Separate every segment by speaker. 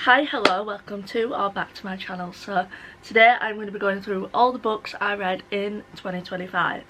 Speaker 1: Hi, hello, welcome to or back to my channel. So today I'm going to be going through all the books I read in 2025.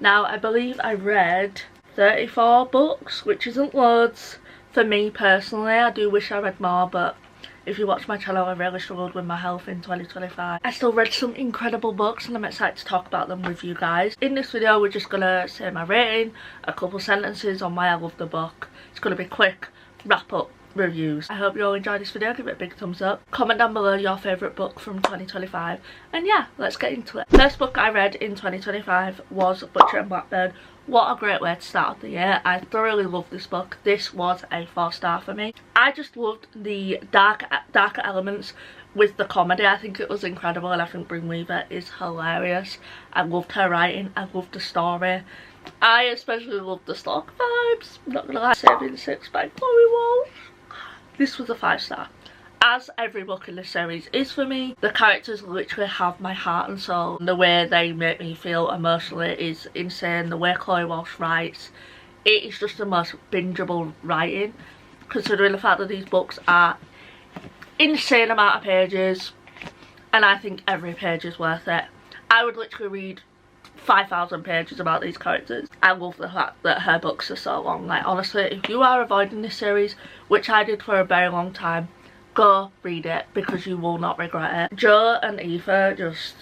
Speaker 1: Now I believe I read 34 books, which isn't loads for me personally. I do wish I read more, but if you watch my channel, I really struggled with my health in 2025. I still read some incredible books and I'm excited to talk about them with you guys. In this video we're just going to say my rating, a couple sentences on why I love the book. It's going to be quick wrap up reviews. I hope you all enjoyed this video. Give it a big thumbs up, comment down below your favourite book from 2025, and yeah, let's get into it. First book I read in 2025 was Butcher and Blackbird. What a great way to start the year. I thoroughly loved this book. This was a 4-star for me. I just loved the darker elements with the comedy. I think it was incredible, and I think Brynn Weaver is hilarious. I loved her writing, I loved the story. I especially loved the stalker vibes. I'm not gonna lie. Saving Six by Chloe Walsh. This was a 5-star. As every book in this series is for me, the characters literally have my heart and soul. The way they make me feel emotionally is insane. The way Chloe Walsh writes, it is just the most bingeable writing, considering the fact that these books are insane amount of pages, and I think every page is worth it. I would literally read 5,000 pages about these characters. I love the fact that her books are so long. Like, honestly, if you are avoiding this series, which I did for a very long time, go read it because you will not regret it. Joe and Eva just,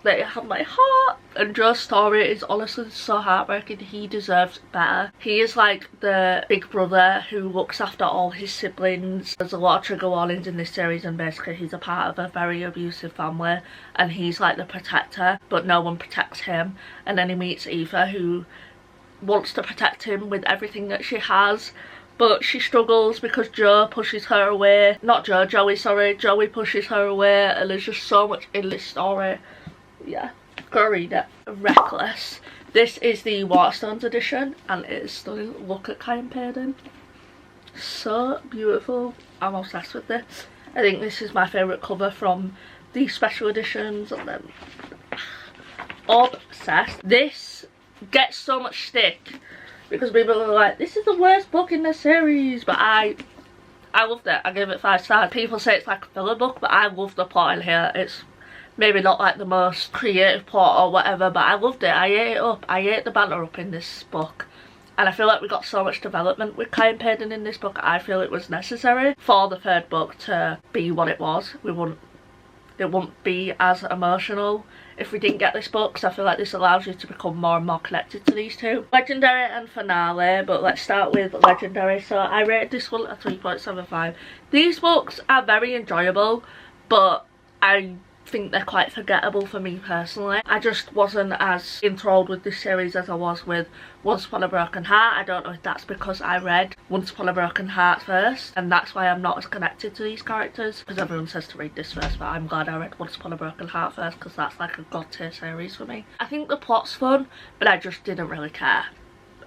Speaker 1: they have my heart, and Joe's story is honestly so heartbreaking. He deserves better. He is like the big brother who looks after all his siblings. There's a lot of trigger warnings in this series, and basically he's a part of a very abusive family and he's like the protector, but no one protects him. And then he meets Eva, who wants to protect him with everything that she has, but she struggles because Joe pushes her away. Not Joe, Joey, sorry. Joey pushes her away, and there's just so much in this story. Yeah, go read it. Reckless. This is the Waterstones edition and it is stunning. Look at Kyan Payden. So beautiful. I'm obsessed with this. I think this is my favourite cover from the special editions, and then obsessed. This gets so much stick because people are like, this is the worst book in the series, but I loved it. I gave it 5 stars. People say it's like a filler book, but I love the plot in here. It's maybe not like the most creative plot or whatever, but I loved it. I ate it up. I ate the banter up in this book. And I feel like we got so much development with Kyan Payden in this book. I feel it was necessary for the 3rd book to be what it was. It wouldn't be as emotional if we didn't get this book, so I feel like this allows you to become more and more connected to these two. Legendary and Finale, but let's start with Legendary. So I rated this one a 3.75. These books are very enjoyable, but I think they're quite forgettable for me personally. I just wasn't as enthralled with this series as I was with Once Upon a Broken Heart. I don't know if that's because I read Once Upon a Broken Heart first and that's why I'm not as connected to these characters, because everyone says to read this first, but I'm glad I read Once Upon a Broken Heart first because that's like a god tier series for me. I think the plot's fun, but I just didn't really care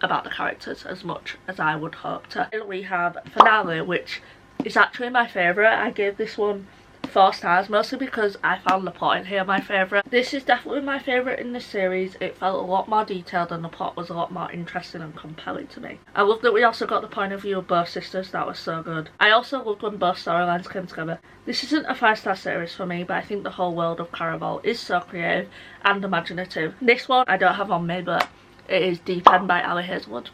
Speaker 1: about the characters as much as I would hope to. We have Finale, which is actually my favourite. I gave this one 4 stars, mostly because I found the plot in here my favourite. This is definitely my favourite in this series. It felt a lot more detailed and the plot was a lot more interesting and compelling to me. I love that we also got the point of view of both sisters. That was so good. I also loved when both storylines came together. This isn't a 5-star series for me, but I think the whole world of Caraval is so creative and imaginative. This one I don't have on me, but it is Deep End by Ali Hazelwood.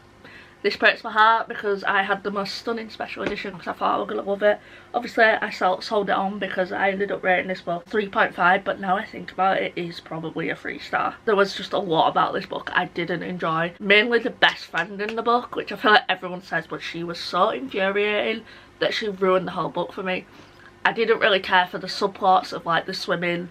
Speaker 1: This breaks my heart because I had the most stunning special edition because I thought I was going to love it. Obviously I sold it on because I ended up rating this book 3.5, but now I think about it, it is probably a 3-star. There was just a lot about this book I didn't enjoy. Mainly the best friend in the book, which I feel like everyone says, but she was so infuriating that she ruined the whole book for me. I didn't really care for the subplots of like the swimming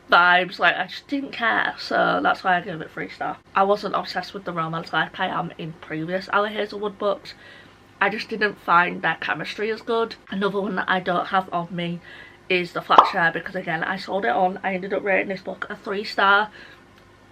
Speaker 1: vibes, like I just didn't care, so that's why I gave it 3-star. I wasn't obsessed with the romance like I am in previous Ali Hazelwood books. I just didn't find their chemistry as good. Another one that I don't have on me is The Flat Share, because again I sold it on. I ended up rating this book a 3-star.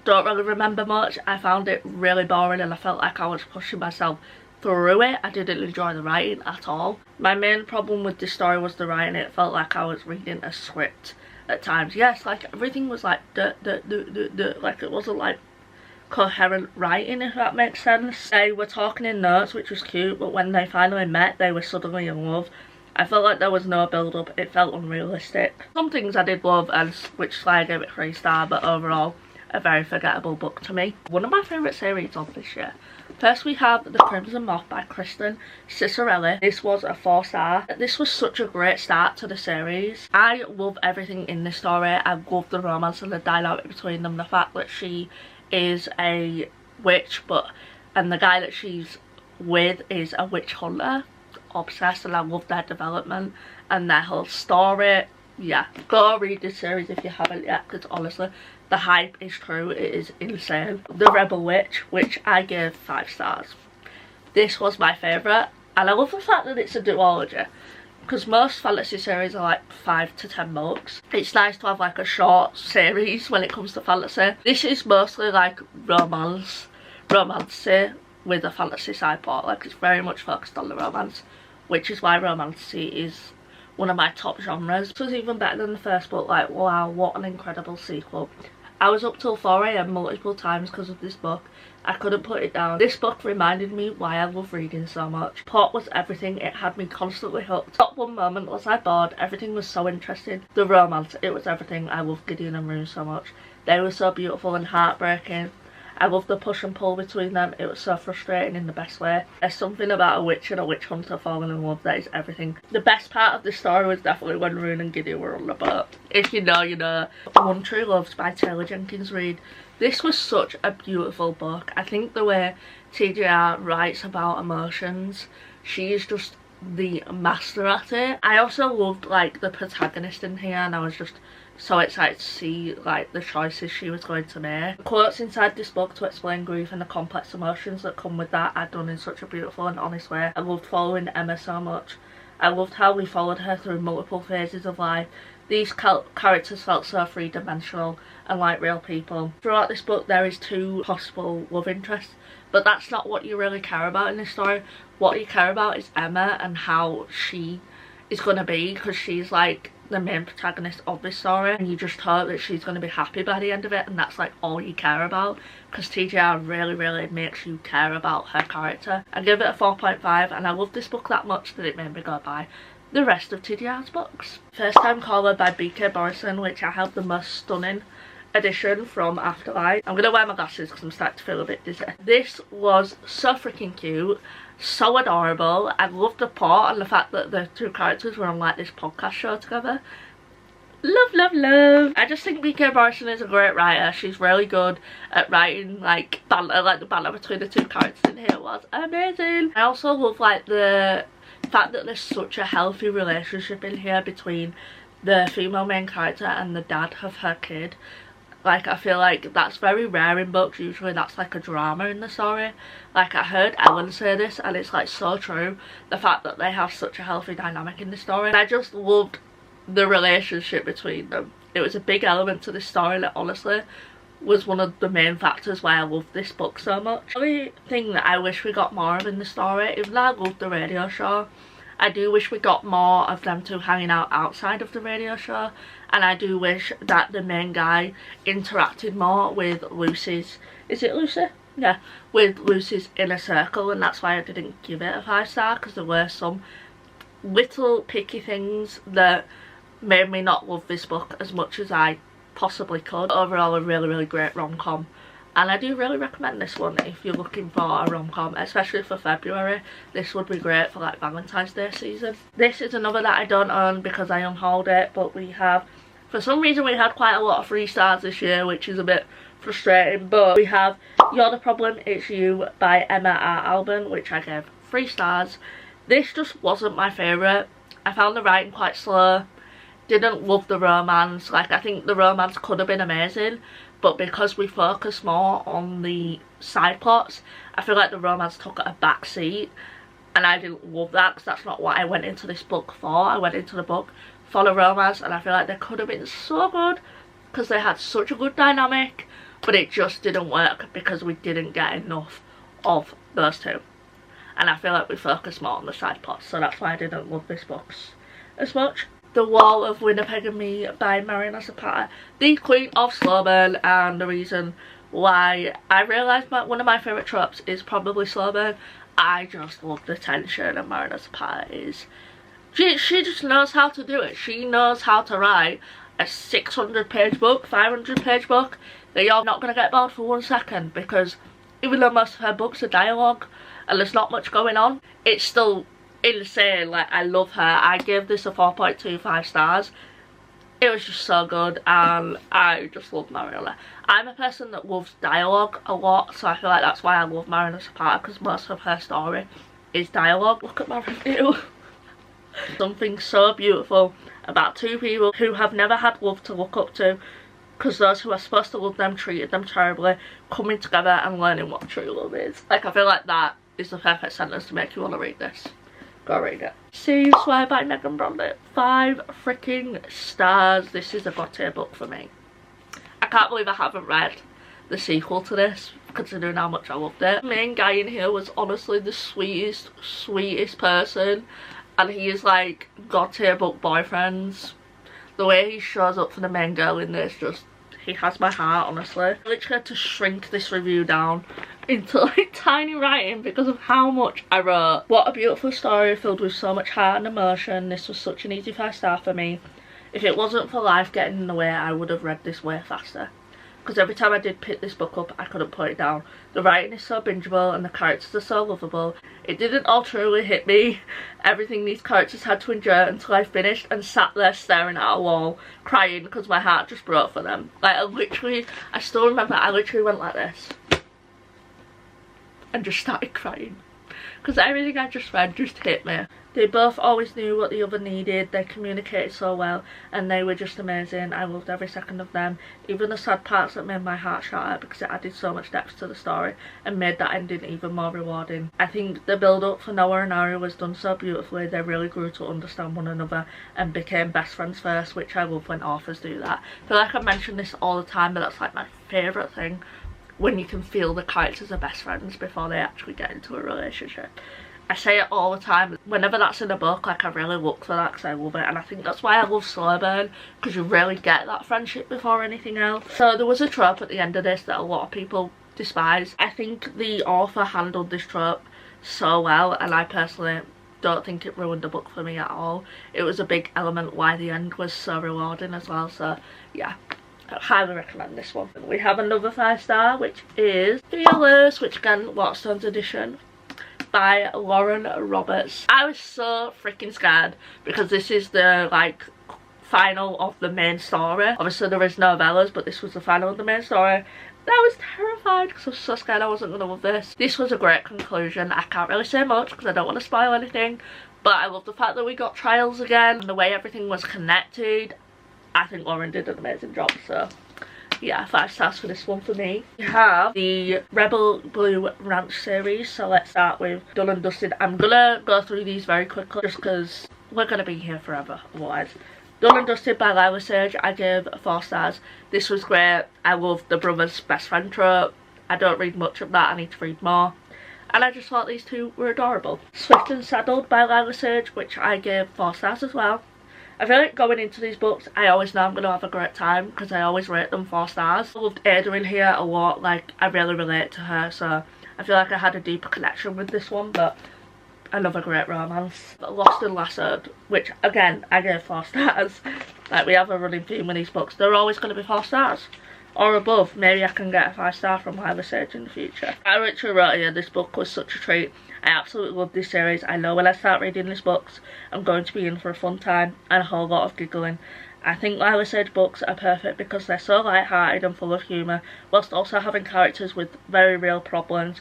Speaker 1: Don't really remember much. I found it really boring and I felt like I was pushing myself through it. I didn't enjoy the writing at all. My main problem with this story was the writing. It felt like I was reading a script at times. Yes, like everything was like like it wasn't like coherent writing, if that makes sense. They were talking in notes, which was cute, but when they finally met, they were suddenly in love. I felt like there was no build-up. It felt unrealistic. Some things I did love, and which is why I gave it 3 stars, but overall, a very forgettable book to me. One of my favourite series of this year. First we have The Crimson Moth by Kristen Cicarelli. This was a 4 star. This was such a great start to the series. I love everything in this story. I love the romance and the dynamic between them. The fact that she is a witch, and the guy that she's with is a witch hunter. Obsessed, and I love their development and their whole story. Yeah, go read this series if you haven't yet, because honestly the hype is true. It is insane. The Rebel Witch, which I gave 5 stars. This was my favourite, and I love the fact that it's a duology, because most fantasy series are like 5 to 10 books. It's nice to have like a short series when it comes to fantasy. This is mostly like romancy with a fantasy side part. Like, it's very much focused on the romance, which is why romancy is one of my top genres. This was even better than the first book. Like, wow, what an incredible sequel. I was up till 4 AM multiple times because of this book. I couldn't put it down. This book reminded me why I love reading so much. Plot was everything. It had me constantly hooked. Not one moment was I bored. Everything was so interesting. The romance, it was everything. I love Gideon and Rue so much. They were so beautiful and heartbreaking. I love the push and pull between them. It was so frustrating in the best way. There's something about a witch and a witch hunter falling in love that is everything. The best part of the story was definitely when Rune and Gideon were on the boat. If you know, you know. One True Loves by Taylor Jenkins Reid. This was such a beautiful book. I think the way TJR writes about emotions, she is just the master at it. I also loved like the protagonist in here, and I was just so excited to see like the choices she was going to make. The quotes inside this book to explain grief and the complex emotions that come with that are done in such a beautiful and honest way. I loved following Emma so much. I loved how we followed her through multiple phases of life. These characters felt so three-dimensional and like real people. Throughout this book there is 2 possible love interests, but that's not what you really care about in this story. What you care about is Emma and how she is going to be, because she's like the main protagonist of this story, and you just hope that she's going to be happy by the end of it, and that's like all you care about, because TJR really makes you care about her character. I give it a 4.5, and I love this book that much that it made me go buy the rest of TJR's books. First Time Caller by BK Borison, which I have the most stunning edition from Afterlife. I'm going to wear my glasses because I'm starting to feel a bit dizzy. This was so freaking cute, so adorable. I loved the plot and the fact that the 2 characters were on like this podcast show together. Love. I just think BK Borison is a great writer. She's really good at writing like banter, like the banter between the 2 characters in here was amazing. I also love like the fact that there's such a healthy relationship in here between the female main character and the dad of her kid. Like, I feel like that's very rare in books. Usually that's like a drama in the story. Like, I heard Ellen say this and it's like so true. The fact that they have such a healthy dynamic in the story. And I just loved the relationship between them. It was a big element to this story that honestly was one of the main factors why I loved this book so much. The only thing that I wish we got more of in the story, even though I loved the radio show, I do wish we got more of them 2 hanging out outside of the radio show, and I do wish that the main guy interacted more with Lucy's, is it Lucy? Yeah, with Lucy's inner circle, and that's why I didn't give it a 5 star, because there were some little picky things that made me not love this book as much as I possibly could. Overall, a really great rom-com, and I do really recommend this one if you're looking for a rom-com, especially for February. This would be great for like Valentine's Day season. This is another that I don't own because I unhauled it, but we have, for some reason we had quite a lot of 3 stars this year, which is a bit frustrating, but we have You're the Problem, It's You by Emma R. Alban, which I gave 3 stars. This just wasn't my favourite. I found the writing quite slow. Didn't love the romance. Like, I think the romance could have been amazing, but because we focus more on the side plots, I feel like the romance took a back seat, and I didn't love that because that's not what I went into this book for. I went into the book for the romance, and I feel like they could have been so good because they had such a good dynamic, but it just didn't work because we didn't get enough of those 2. And I feel like we focus more on the side plots, so that's why I didn't love this book as much. The Wall of Winnipeg and Me by Marina Zapata, the Queen of Slow Burn, and the reason why I realised one of my favourite tropes is probably slow burn. I just love the tension and Marina Zapata is... She just knows how to do it. She knows how to write a 600-page book, 500-page book that you're not going to get bored for 1 second, because even though most of her books are dialogue and there's not much going on, it's still insane. Like, I love her. I gave this a 4.25 stars. It was just so good, and I just love Marilla. I'm a person that loves dialogue a lot, so I feel like that's why I love Marina Zapata, because most of her story is dialogue. Look at my review. Something so beautiful about two people who have never had love to look up to, because those who are supposed to love them treated them terribly, coming together and learning what true love is. Like, I feel like that is the perfect sentence to make you want to read this. Go read it. See Swear by Megan Brondie. 5 freaking stars. This is a god tier book for me. I can't believe I haven't read the sequel to this, considering how much I loved it. The main guy in here was honestly the sweetest person, and he is like god tier book boyfriends. The way he shows up for the main girl in this, just, he has my heart, honestly. I literally had to shrink this review down into like tiny writing because of how much I wrote. What a beautiful story filled with so much heart and emotion. This was such an easy 5 star for me. If it wasn't for life getting in the way, I would have read this way faster, because every time I did pick this book up I couldn't put it down. The writing is so bingeable and the characters are so lovable. It didn't all truly hit me, everything these characters had to endure, until I finished and sat there staring at a wall crying because my heart just broke for them. Like, I still remember I literally went like this and just started crying, because everything I just read just hit me. They both always knew what the other needed, they communicated so well, and they were just amazing. I loved every second of them, even the sad parts that made my heart shatter, because it added so much depth to the story and made that ending even more rewarding. I think the build up for Noah and Ari was done so beautifully. They really grew to understand one another and became best friends first, which I love when authors do that. I feel like I mention this all the time, but that's like my favourite thing, when you can feel the characters are best friends before they actually get into a relationship. I say it all the time, whenever that's in a book, like, I really look for that because I love it, and I think that's why I love slow burn, because you really get that friendship before anything else. So there was a trope at the end of this that a lot of people despise. I think the author handled this trope so well, and I personally don't think it ruined the book for me at all. It was a big element why the end was so rewarding as well, so yeah. I highly recommend this one. We have another 5 star, which is Fearless, which again, Waterstones edition, by Lauren Roberts. I was so freaking scared because this is the like final of the main story. Obviously there is novellas, but this was the final of the main story. I was terrified because I was so scared I wasn't going to love this. This was a great conclusion. I can't really say much because I don't want to spoil anything, but I love the fact that we got trials again and the way everything was connected. I think Lauren did an amazing job, so yeah, 5 stars for this one for me. We have the Rebel Blue Ranch series, so let's start with Done and Dusted. I'm gonna go through these very quickly just because we're gonna be here forever otherwise. Done and Dusted by Lila Sage, I gave 4 stars. This was great. I loved the brothers best friend trope. I don't read much of that, I need to read more. And I just thought these two were adorable. Swift and Saddled by Lila Sage, which I gave 4 stars as well. I feel like going into these books, I always know I'm going to have a great time because I always rate them 4 stars. I loved Ada in here a lot, like, I really relate to her, so I feel like I had a deeper connection with this one, but another great romance. Lost and Lassoed, which again, I gave 4 stars. Like, we have a running theme with these books, they're always going to be 4 stars. Or above. Maybe I can get a 5 star from Lila Sage in the future. I literally wrote here, this book was such a treat. I absolutely love this series. I know when I start reading these books, I'm going to be in for a fun time and a whole lot of giggling. I think Lila Sage books are perfect because they're so light-hearted and full of humour, whilst also having characters with very real problems,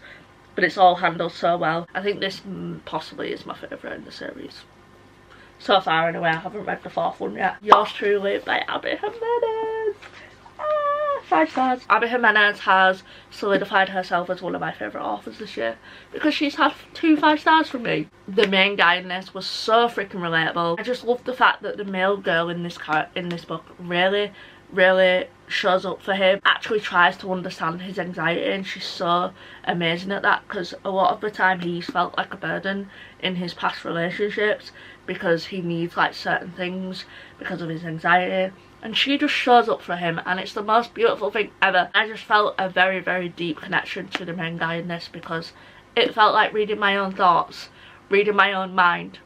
Speaker 1: but it's all handled so well. I think this possibly is my favourite in the series. So far anyway, I haven't read the 4th one yet. Yours Truly by Abby Jimenez. 5 stars. Abby Jimenez has solidified herself as one of my favourite authors this year because she's had 2 5 stars from me. The main guy in this was so freaking relatable. I just love the fact that the male girl in this book really shows up for him, actually tries to understand his anxiety, and she's so amazing at that because a lot of the time he's felt like a burden in his past relationships. because he needs like certain things because of his anxiety, and she just shows up for him, and it's the most beautiful thing ever. I just felt a very, very deep connection to the main guy in this, because it felt like reading my own thoughts, reading my own mind.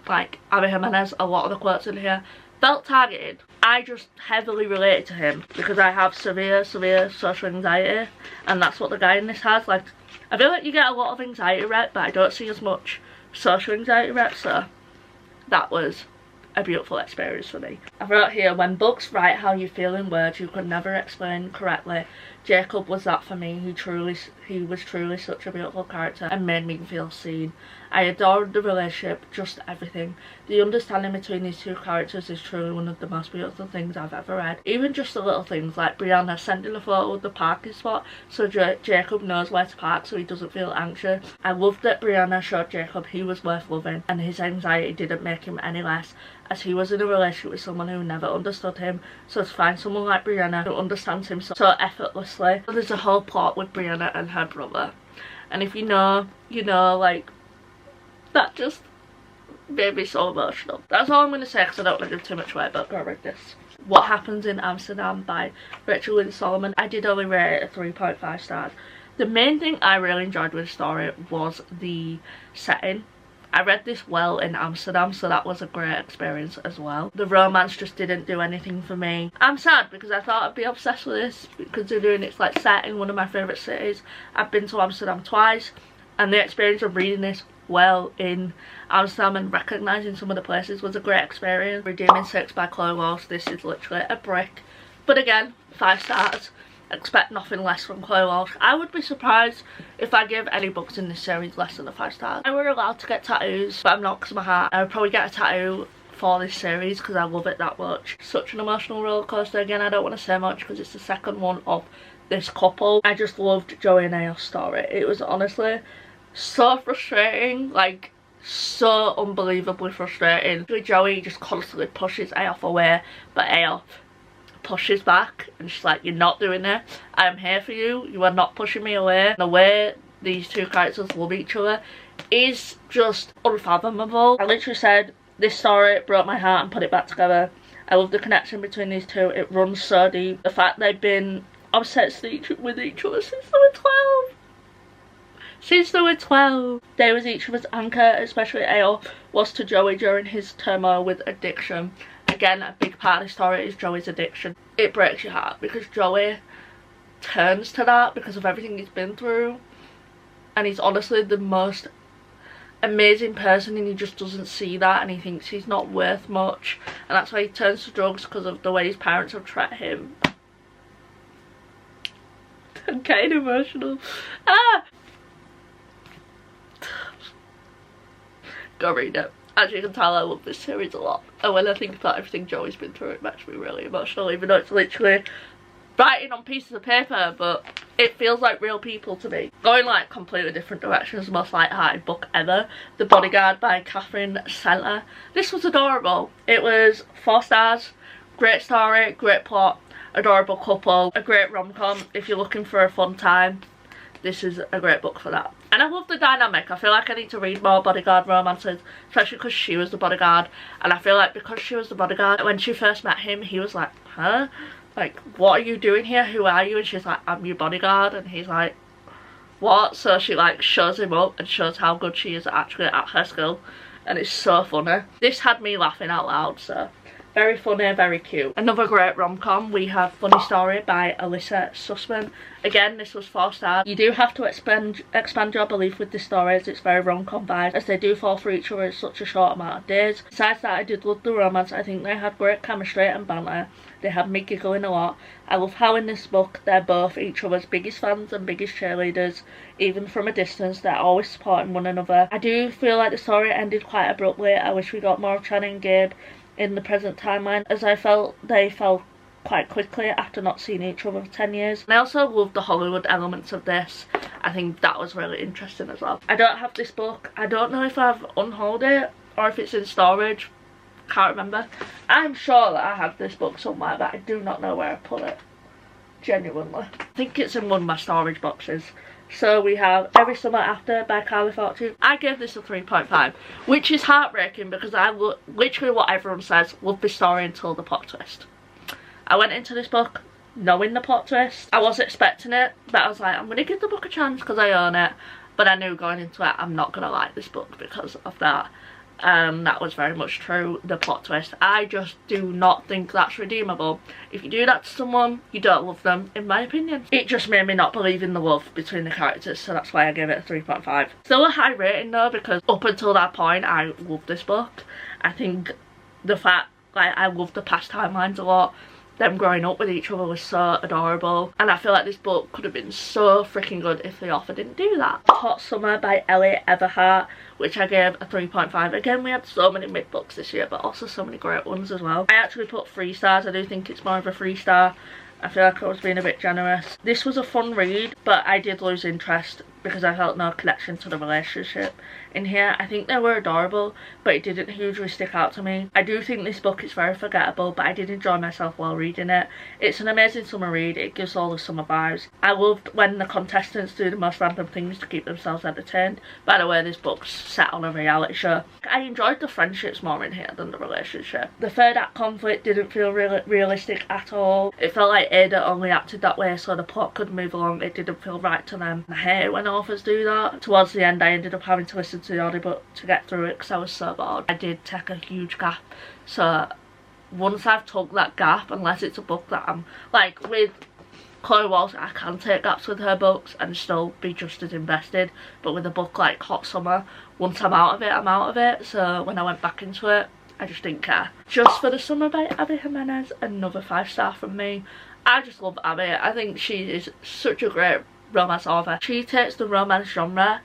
Speaker 1: Like Abby Jimenez, a lot of the quotes in here felt targeted. I just heavily related to him because I have severe social anxiety, and that's what the guy in this has. Like, I feel like you get a lot of anxiety rep, but I don't see as much social anxiety rep, so that was a beautiful experience for me. I wrote here, when books write how you feel in words you could never explain correctly, Jacob was that for me. He was truly such a beautiful character and made me feel seen. I adored the relationship, just everything. The understanding between these two characters is truly one of the most beautiful things I've ever read. Even just the little things like Brianna sending a photo of the parking spot so Jacob knows where to park so he doesn't feel anxious. I loved that Brianna showed Jacob he was worth loving, and his anxiety didn't make him any less, as he was in a relationship with someone who never understood him. So to find someone like Brianna who understands him so effortlessly. So there's a whole plot with Brianna and her brother, and if you know, you know, like, that just made me so emotional. That's all I'm going to say because I don't want to give too much away, but go read this. What Happens in Amsterdam by Rachel Lynn Solomon. I did only rate it a 3.5 stars. The main thing I really enjoyed with the story was the setting. I read this well in Amsterdam, so that was a great experience as well. The romance just didn't do anything for me. I'm sad because I thought I'd be obsessed with this, considering it's like set in one of my favourite cities. I've been to Amsterdam twice, and the experience of reading this well in Amsterdam and recognising some of the places was a great experience. Redeeming 6 by Chloe Walsh. This is literally a brick, but again, 5 stars. Expect nothing less from Chloe Walsh. I would be surprised if I give any books in this series less than a 5 stars. I were allowed to get tattoos, but I'm not because of my heart. I would probably get a tattoo for this series because I love it that much. Such an emotional roller coaster. Again, I don't want to say much because it's the second one of this couple. I just loved Joey and Ayo's story. It was honestly so frustrating, like so unbelievably frustrating. Joey just constantly pushes Ayo away, but Ayo pushes back and she's like, you're not doing it, I'm here for you, you are not pushing me away. The way these two characters love each other is just unfathomable. I literally said this story broke my heart and put it back together. I love the connection between these two. It runs so deep. The fact they've been obsessed with each other since they were 12. Since they were 12. They was each other's anchor, especially Ayo was to Joey during his turmoil with addiction. Again, a big part of the story is Joey's addiction. It breaks your heart because Joey turns to that because of everything he's been through, and he's honestly the most amazing person, and he just doesn't see that, and he thinks he's not worth much, and that's why he turns to drugs because of the way his parents have treated him. I'm getting emotional. Go read it. As you can tell, I love this series a lot, and when I think about everything Joey's been through, it makes me really emotional, even though it's literally writing on pieces of paper, but it feels like real people to me. Going like completely different directions, the most light-hearted book ever, The Bodyguard by Catherine Center. This was adorable. It was 4 stars, great story, great plot, adorable couple, a great rom-com. If you're looking for a fun time, this is a great book for that. And I love the dynamic. I feel like I need to read more bodyguard romances, especially because she was the bodyguard. And I feel like because she was the bodyguard, when she first met him, he was like, huh? Like, what are you doing here? Who are you? And she's like, I'm your bodyguard. And he's like, what? So she like shows him up and shows how good she is actually at her skill. And it's so funny. This had me laughing out loud, so very funny, very cute. Another great rom-com, we have Funny Story by Alyssa Sussman. Again, this was 4 stars. You do have to expand your belief with the stories. It's very rom-com vibes, as they do fall for each other in such a short amount of days. Besides that, I did love the romance. I think they had great chemistry and banter. They had me giggling a lot. I love how in this book they're both each other's biggest fans and biggest cheerleaders. Even from a distance, they're always supporting one another. I do feel like the story ended quite abruptly. I wish we got more of Channing and Gabe in the present timeline, as I felt they fell quite quickly after not seeing each other for 10 years. And I also loved the Hollywood elements of this. I think that was really interesting as well. I don't have this book. I don't know if I've unhauled it or if it's in storage. Can't remember. I'm sure that I have this book somewhere, but I do not know where I put it. Genuinely. I think it's in one of my storage boxes. So we have Every Summer After by Carly Fortune. I gave this a 3.5, which is heartbreaking because I literally what everyone says, loved this story until the plot twist. I went into this book knowing the plot twist. I wasn't expecting it, but I was like, I'm going to give the book a chance because I own it. But I knew going into it, I'm not going to like this book because of that. That was very much true, the plot twist. I just do not think that's redeemable. If you do that to someone, you don't love them, in my opinion. It just made me not believe in the love between the characters, so that's why I gave it a 3.5. Still a high rating though, because up until that point, I loved this book. I think the fact, like, I loved the past timelines a lot. Them growing up with each other was so adorable, and I feel like this book could have been so freaking good if the author didn't do that. Hot Summer by Ellie Everhart, which I gave a 3.5. Again, we had so many mid books this year, but also so many great ones as well. I actually put 3 stars. I do think it's more of a 3-star. I feel like I was being a bit generous. This was a fun read, but I did lose interest because I felt no connection to the relationship in here. I think they were adorable, but it didn't hugely stick out to me. I do think this book is very forgettable, but I did enjoy myself while reading it. It's an amazing summer read. It gives all the summer vibes. I loved when the contestants do the most random things to keep themselves entertained. By the way, this book's set on a reality show. I enjoyed the friendships more in here than the relationship. The third act conflict didn't feel realistic at all. It felt like Ada only acted that way so the plot could move along. It didn't feel right to them. I hate it when authors do that. Towards the end, I ended up having to listen to the audiobook to get through it because I was so bored. I did take a huge gap, so once I've took that gap, unless it's a book that I'm like with Chloe Walsh, I can take gaps with her books and still be just as invested, but with a book like Hot Summer, once I'm out of it, I'm out of it. So when I went back into it, I just didn't care. Just for the Summer by Abby Jimenez, another 5-star from me. I just love Abby. I think she is such a great romance author. She takes the romance genre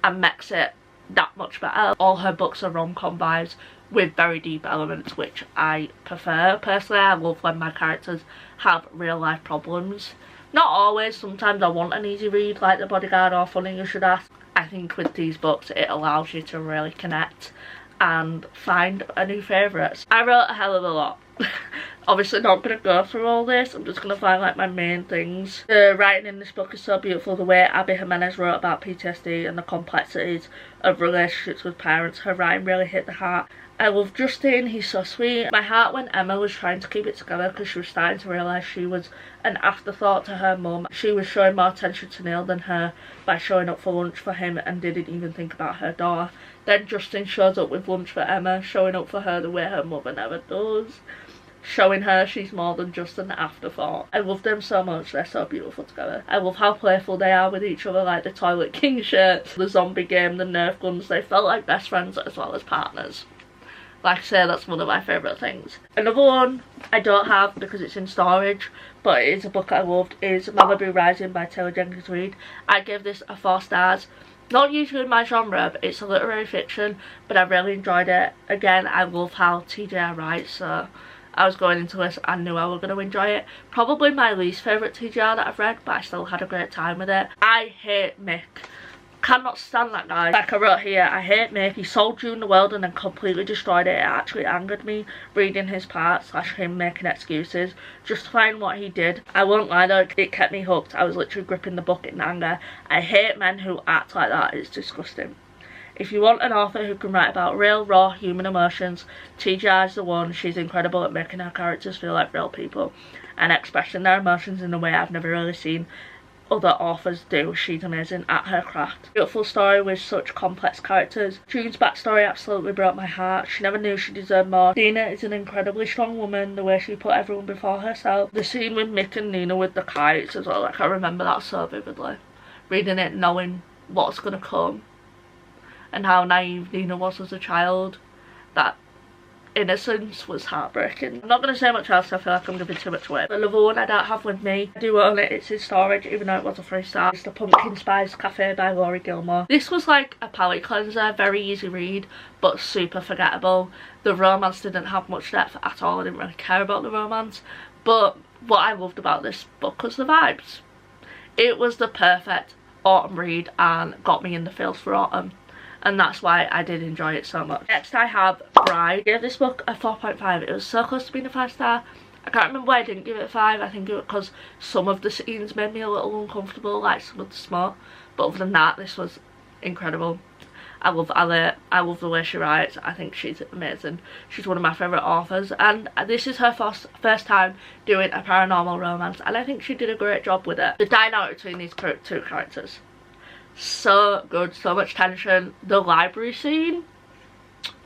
Speaker 1: and makes it that much better. All her books are rom-com vibes with very deep elements, which I prefer. Personally, I love when my characters have real life problems. Not always, sometimes I want an easy read like The Bodyguard or Funny You Should Ask. I think with these books it allows you to really connect and find a new favourites. I wrote a hell of a lot. Obviously not going to go through all this, I'm just going to find like my main things. The writing in this book is so beautiful. The way Abby Jimenez wrote about PTSD and the complexities of relationships with parents, her writing really hit the heart. I love Justin, he's so sweet. My heart when Emma was trying to keep it together because she was starting to realise she was an afterthought to her mum. She was showing more attention to Neil than her by showing up for lunch for him and didn't even think about her daughter. Then Justin shows up with lunch for Emma, showing up for her the way her mother never does. Showing her she's more than just an afterthought. I love them so much, they're so beautiful together. I love how playful they are with each other, like the Toilet King shirts, the zombie game, the Nerf guns. They felt like best friends as well as partners. Like I say, that's one of my favourite things. Another one I don't have because it's in storage, but it is a book I loved, is Malibu Rising by Taylor Jenkins Reid. I gave this a 4 stars. Not usually my genre, but it's a literary fiction, but I really enjoyed it. Again, I love how TJR writes, so I was going into this and knew I was going to enjoy it. Probably my least favourite TJR that I've read, but I still had a great time with it. I hate Mick. Cannot stand that guy. Like I wrote here, I hate Mick. He sold June the world and then completely destroyed it. It actually angered me reading his part / him making excuses, justifying what he did. I won't lie though, it kept me hooked. I was literally gripping the book in anger. I hate men who act like that. It's disgusting. If you want an author who can write about real, raw human emotions, TJR is the one. She's incredible at making her characters feel like real people and expressing their emotions in a way I've never really seen other authors do. She's amazing at her craft. Beautiful story with such complex characters. June's backstory absolutely broke my heart. She never knew she deserved more. Nina is an incredibly strong woman, the way she put everyone before herself. The scene with Mick and Nina with the kites as well, like I remember that so vividly. Reading it knowing what's gonna come and how naive Nina was as a child. That innocence was heartbreaking. I'm not going to say much else, I feel like I'm giving too much away. Another one I don't have with me, I do own it, it's in storage even though it was a 3-star. It's The Pumpkin Spice Cafe by Laurie Gilmore. This was like a palate cleanser, very easy read but super forgettable. The romance didn't have much depth at all, I didn't really care about the romance, but what I loved about this book was the vibes. It was the perfect autumn read and got me in the feels for autumn, and that's why I did enjoy it so much. Next I have Bride. I gave this book a 4.5. It was so close to being a 5-star. I can't remember why I didn't give it a 5. I think it was because some of the scenes made me a little uncomfortable, like some of the smut. But other than that, this was incredible. I love Ali. I love the way she writes. I think she's amazing. She's one of my favourite authors, and this is her first time doing a paranormal romance, and I think she did a great job with it. The dynamic between these two characters, so good, so much tension. The library scene,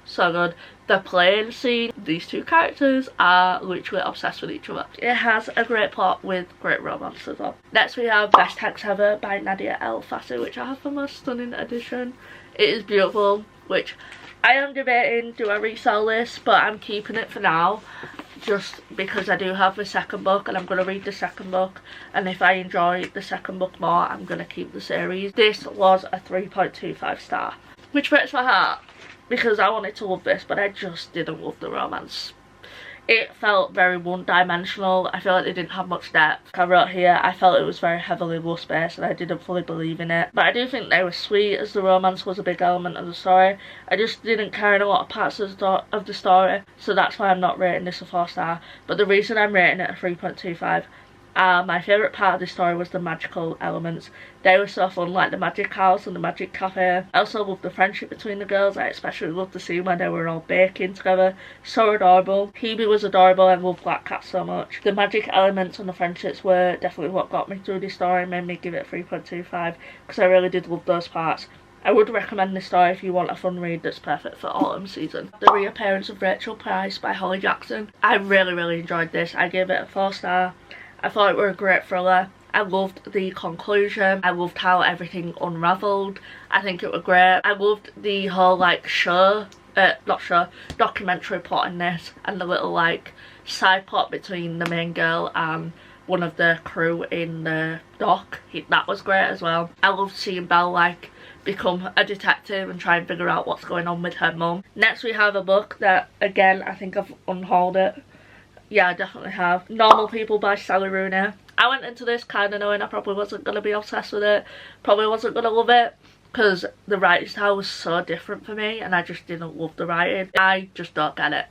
Speaker 1: so good. The plane scene, these two characters are literally obsessed with each other. It has a great plot with great romance as well. Next we have Best Text Ever by Nadia El Fassi, which I have the most stunning edition. It is beautiful, which I am debating, do I resell this, but I'm keeping it for now just because I do have the second book and I'm going to read the second book, and if I enjoy the second book more, I'm going to keep the series. This was a 3.25 star, which breaks my heart because I wanted to love this, but I just didn't love the romance. It felt very one-dimensional. I feel like they didn't have much depth. I wrote here, I felt it was very heavily lust-based and I didn't fully believe in it. But I do think they were sweet, as the romance was a big element of the story. I just didn't care in a lot of parts of the story, so that's why I'm not rating this a 4 star. But the reason I'm rating it a 3.25, my favourite part of the story was the magical elements. They were so fun, like the magic house and the magic cafe. I also loved the friendship between the girls. I especially loved the scene when they were all baking together. So adorable. Hebe was adorable. I loved Black Cat so much. The magic elements and the friendships were definitely what got me through this story and made me give it 3.25 because I really did love those parts. I would recommend this story if you want a fun read that's perfect for autumn season. The Reappearance of Rachel Price by Holly Jackson. I really enjoyed this. I gave it a 4 star. I thought it was a great thriller. I loved the conclusion. I loved how everything unravelled. I think it was great. I loved the whole like documentary plot in this, and the little like side plot between the main girl and one of the crew in the dock. That was great as well. I loved seeing Belle like become a detective and try and figure out what's going on with her mum. Next we have a book that, again, I think I've unhauled it. Yeah, I definitely have. Normal People by Sally Rooney. I went into this kind of knowing I probably wasn't going to be obsessed with it. Probably wasn't going to love it because the writing style was so different for me and I just didn't love the writing. I just don't get it.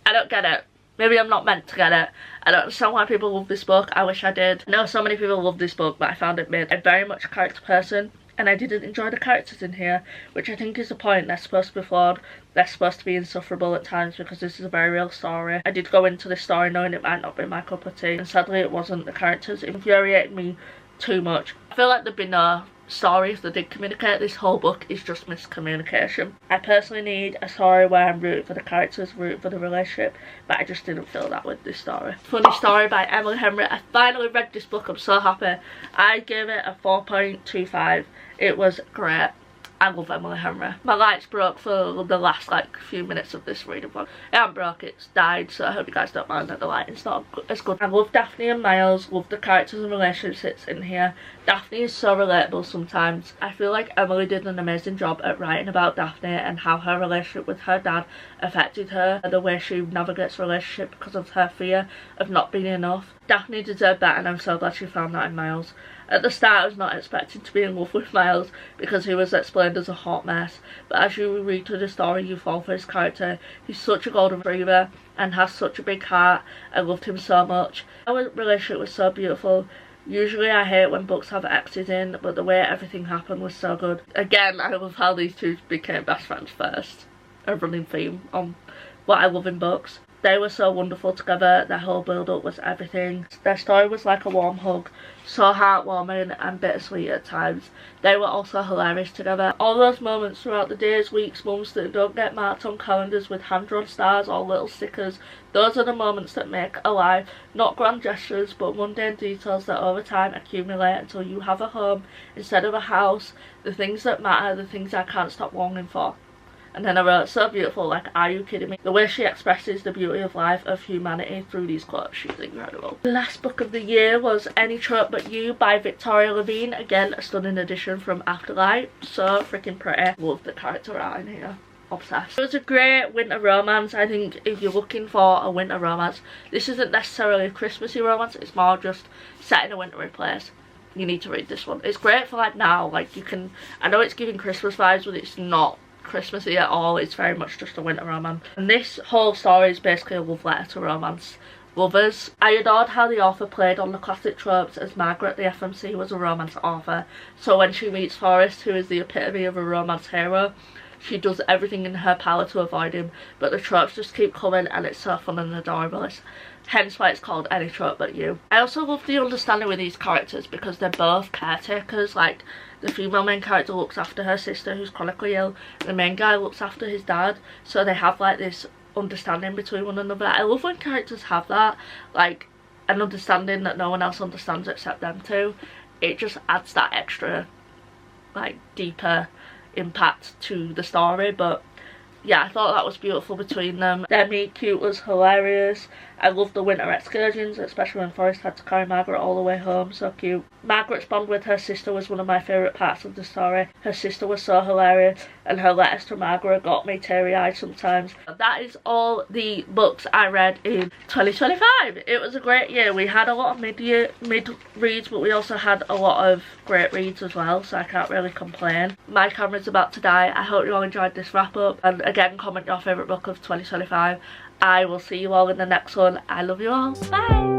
Speaker 1: I don't get it. Maybe I'm not meant to get it. I don't understand why people love this book. I wish I did. I know so many people love this book, but I found it made a very much a character person. And I didn't enjoy the characters in here, which I think is the point. They're supposed to be flawed. They're supposed to be insufferable at times because this is a very real story. I did go into this story knowing it might not be my cup of tea, and sadly it wasn't. The characters infuriated me too much. I feel like there'd be no story if they did communicate. This whole book is just miscommunication. I personally need a story where I'm rooting for the characters, rooting for the relationship, but I just didn't feel that with this story. Funny Story by Emily Henry. I finally read this book. I'm so happy. I gave it a 4.25. It was great. I love Emily Henry. My lights broke for the last like few minutes of this reading vlog. It hasn't broke, it's died, so I hope you guys don't mind that the lighting's not as good. I love Daphne and Miles, love the characters and relationships in here. Daphne is so relatable sometimes. I feel like Emily did an amazing job at writing about Daphne and how her relationship with her dad affected her, the way she navigates relationship because of her fear of not being enough. Daphne deserved that and I'm so glad she found that in Miles. At the start I was not expecting to be in love with Miles because he was explained as a hot mess, but as you read through the story you fall for his character. He's such a golden retriever and has such a big heart. I loved him so much. Our relationship was so beautiful. Usually I hate when books have exes in, but the way everything happened was so good. Again, I love how these two became best friends first. A running theme on what I love in books. They were so wonderful together. Their whole build-up was everything. Their story was like a warm hug, so heartwarming and bittersweet at times. They were also hilarious together. All those moments throughout the days, weeks, months that don't get marked on calendars with hand-drawn stars or little stickers, those are the moments that make a life. Not grand gestures, but mundane details that over time accumulate until you have a home instead of a house. The things that matter, the things I can't stop longing for. And then I wrote, so beautiful, like, are you kidding me? The way she expresses the beauty of life, of humanity through these quotes, she's incredible. The last book of the year was Any Trope But You by Victoria Levine. Again, a stunning edition from Afterlight. So freaking pretty. Love the character art in here. Obsessed. It was a great winter romance. I think if you're looking for a winter romance, this isn't necessarily a Christmassy romance, it's more just set in a wintry place. You need to read this one. It's great for like now, like you can, I know it's giving Christmas vibes, but it's not Christmassy at all. It's very much just a winter romance, and this whole story is basically a love letter to romance, brothers. I adored how the author played on the classic tropes, as Margaret the FMC was a romance author, so when she meets Forrest, who is the epitome of a romance hero, she does everything in her power to avoid him, but the tropes just keep coming and it's so fun and adorable. Hence why it's called Any Trope But You. I also love the understanding with these characters because they're both caretakers. Like, the female main character looks after her sister who's chronically ill, and the main guy looks after his dad, so they have like this understanding between one another. I love when characters have that, like an understanding that no one else understands except them two. It just adds that extra, like, deeper impact to the story. But yeah, I thought that was beautiful between them. Their meet cute was hilarious. I loved the winter excursions, especially when Forrest had to carry Margaret all the way home. So cute. Margaret's bond with her sister was one of my favourite parts of the story. Her sister was so hilarious, and her letters to Margaret got me teary-eyed sometimes. That is all the books I read in 2025. It was a great year. We had a lot of mid reads, but we also had a lot of great reads as well, so I can't really complain. My camera's about to die. I hope you all enjoyed this wrap up, and again, comment your favourite book of 2025. I will see you all in the next one. I love you all. Bye!